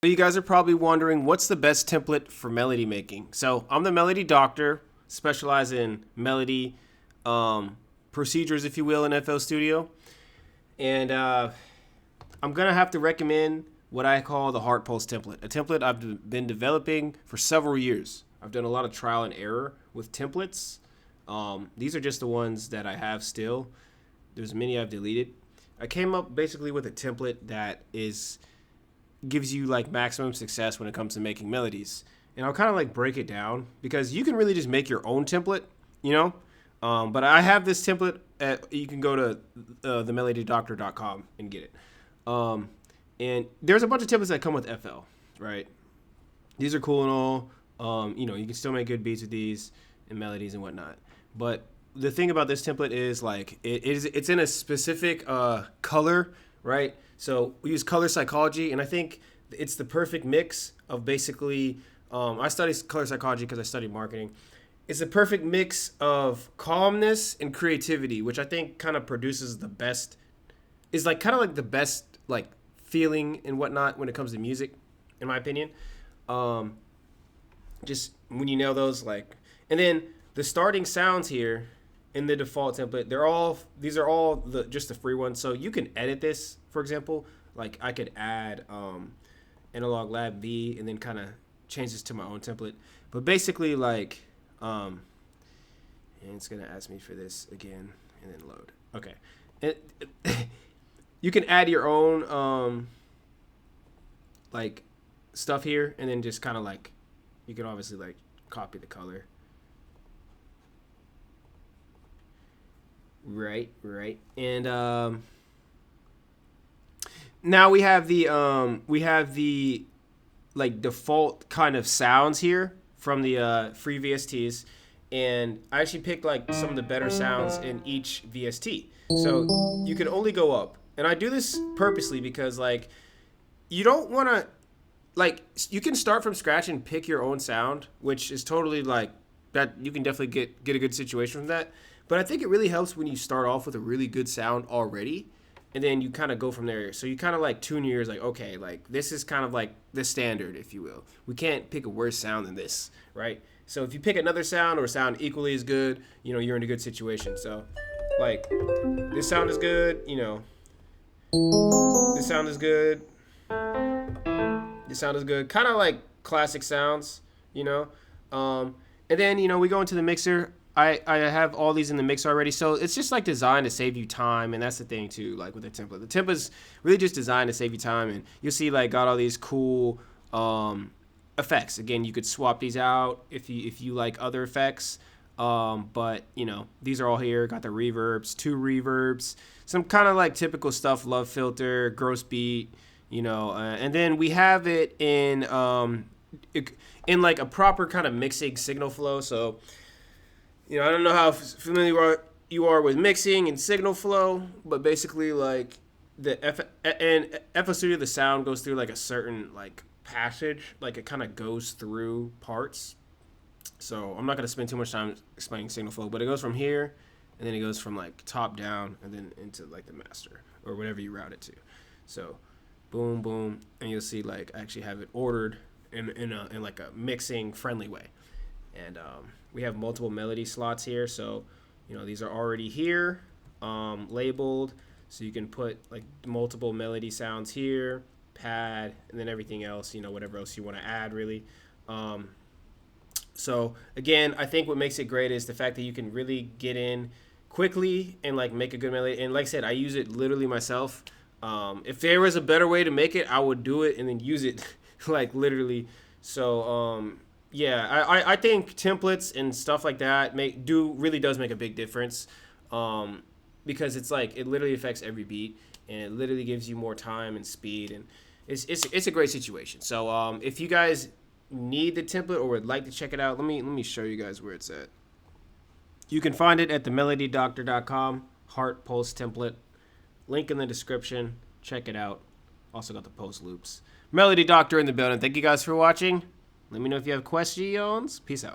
You guys are probably wondering what's the best template for melody making. So I'm the melody doctor, specialize in melody procedures, if you will, in FL Studio. And I'm going to have to recommend what I call the Heart Pulse template, a template I've been developing for several years. I've done a lot of trial and error with templates. These are just the ones that I have still. There's many I've deleted. I came up basically with a template that gives you like maximum success when it comes to making melodies. And I'll kind of like break it down because you can really just make your own template, you know? But I have this template you can go to themelodydoctor.com and get it. And there's a bunch of templates that come with FL, right? These are cool and all. You know, you can still make good beats with these and melodies and whatnot. But the thing about this template is like it's in a specific color, right? So we use color psychology, and I think it's the perfect mix of basically. I study color psychology because I studied marketing. It's a perfect mix of calmness and creativity, which I think kind of produces the best. Is like kind of like the best like feeling and whatnot when it comes to music, in my opinion. Just when you nail those, like, and then the starting sounds here in the default template, these are all just the free ones. So you can edit this, for example. Like I could add Analog Lab V and then kind of change this to my own template. But basically, like, and it's gonna ask me for this again and then load. Okay, you can add your own like stuff here, and then just kind of like you can obviously like copy the color. Right. And now we have the like default kind of sounds here from the free VSTs, and I actually picked like some of the better sounds in each VST. So you can only go up, and I do this purposely because like you don't want to like you can start from scratch and pick your own sound, which is totally like that. You can definitely get a good situation from that. But I think it really helps when you start off with a really good sound already, and then you kind of go from there. So you kind of like tune your ears, like, okay, like this is kind of like the standard, if you will. We can't pick a worse sound than this, right? So if you pick another sound or sound equally as good, you know, you're in a good situation. So like this sound is good, you know, this sound is good, this sound is good. Kind of like classic sounds, you know. And then, you know, we go into the mixer. I have all these in the mix already, so it's just like designed to save you time, and that's the thing too. Like with the template, the template's really just designed to save you time, and you'll see like got all these cool effects. Again, you could swap these out if you like other effects, but you know these are all here. Got the reverbs, 2 reverbs, some kind of like typical stuff. Love filter, gross beat, you know, and then we have it in like a proper kind of mixing signal flow. So. You know, I don't know how familiar you are with mixing and signal flow, but basically, like FL Studio, the sound goes through like a certain like passage, like it kind of goes through parts. So I'm not gonna spend too much time explaining signal flow, but it goes from here, and then it goes from like top down, and then into like the master or whatever you route it to. So, boom, boom, and you'll see like I actually have it ordered in like a mixing friendly way. And we have multiple melody slots here, so you know these are already here labeled, so you can put like multiple melody sounds here, pad, and then everything else, you know, whatever else you want to add really. So again, I think what makes it great is the fact that you can really get in quickly and like make a good melody. And like I said, I use it literally myself. If there was a better way to make it, I would do it and then use it like literally. So yeah, I think templates and stuff like that really does make a big difference, because it's like it literally affects every beat, and it literally gives you more time and speed, and it's a great situation. So if you guys need the template or would like to check it out, let me show you guys where it's at. You can find it at themelodydoctor.com, Heart Pulse template, link in the description. Check it out. Also got the post loops. Melody Doctor in the building. Thank you guys for watching. Let me know if you have questions. Peace out.